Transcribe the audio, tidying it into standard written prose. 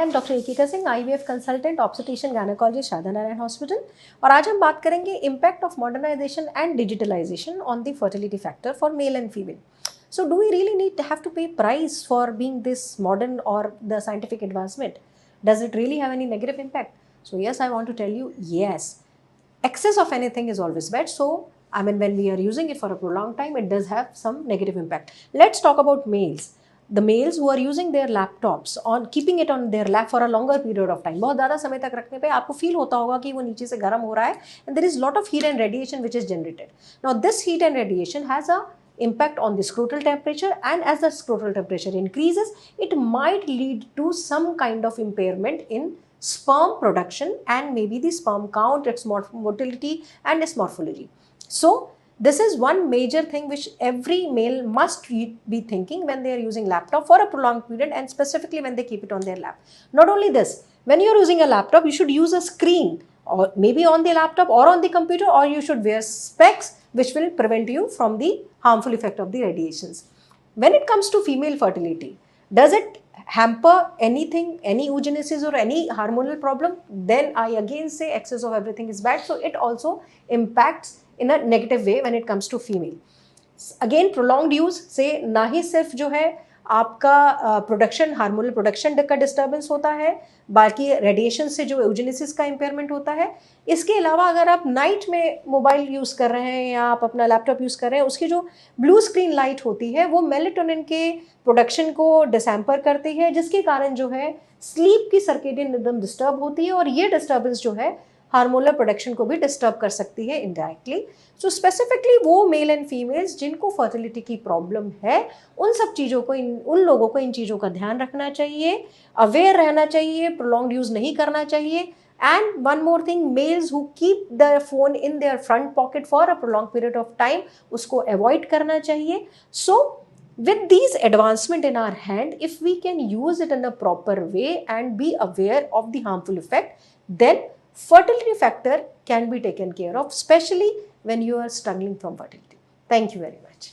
M doctor Nikita Singh, IVF consultant, obstetrician gynaecologist, Sharda Narayan hospital. और आज हम बात करेंगे impact of modernisation and digitalisation on the fertility factor for male and female. So do we really need to have to pay price for being this modern or the scientific advancement? Does it really have any negative impact? So yes, I want to tell you, yes. Excess of anything is always bad. So I mean, when we are using it for a prolonged time, it does have some negative impact. Let's talk about males. The males who are using their laptops on keeping it on their lap for a longer period of time, बहुत ज़्यादा समय तक रखने पे आपको feel होता होगा कि वो नीचे से गर्म हो रहा है, and there is lot of heat and radiation which is generated. Now this heat and radiation has a impact on the scrotal temperature, and as the scrotal temperature increases, it might lead to some kind of impairment in sperm production and maybe the sperm count, its motility and its morphology. So this is one major thing which every male must be thinking when they are using laptop for a prolonged period, and specifically when they keep it on their lap. Not only this, when you are using a laptop, you should use a screen, or maybe on the laptop or on the computer, or you should wear specs which will prevent you from the harmful effect of the radiations. When it comes to female fertility, does it hamper anything, any oogenesis or any hormonal problem? Then I again say excess of everything is bad. So it also impacts in a negative way when it comes to female. Again, prolonged use से ना ही सिर्फ जो है आपका production, hormonal production का disturbance होता है, बाकी रेडिएशन से जो यूजेनेसिस का इम्पेयरमेंट होता है. इसके अलावा अगर आप नाइट में मोबाइल यूज़ कर रहे हैं या आप अपना लैपटॉप यूज़ कर रहे हैं, उसकी जो ब्लू स्क्रीन लाइट होती है वो मेलेटोनिन के प्रोडक्शन को डिसैम्पर करती है, जिसके कारण जो है स्लीप की सर्केडियन रिदम डिस्टर्ब होती है, और ये डिस्टर्बेंस जो है हार्मोनल प्रोडक्शन को भी डिस्टर्ब कर सकती है इनडायरेक्टली. सो स्पेसिफिकली वो मेल एंड फीमेल्स जिनको फर्टिलिटी की प्रॉब्लम है, उन सब चीज़ों को, उन लोगों को इन चीज़ों का ध्यान रखना चाहिए, अवेयर रहना चाहिए, प्रोलॉन्ग यूज़ नहीं करना चाहिए. And one more thing, males who keep the phone in their front pocket for a prolong period of time, उसको अवॉइड करना चाहिए. सो with these advancement in our hand, if we can use it in a proper way and be aware of the harmful effect, then fertility factor can be taken care of, especially when you are struggling from fertility. Thank you very much.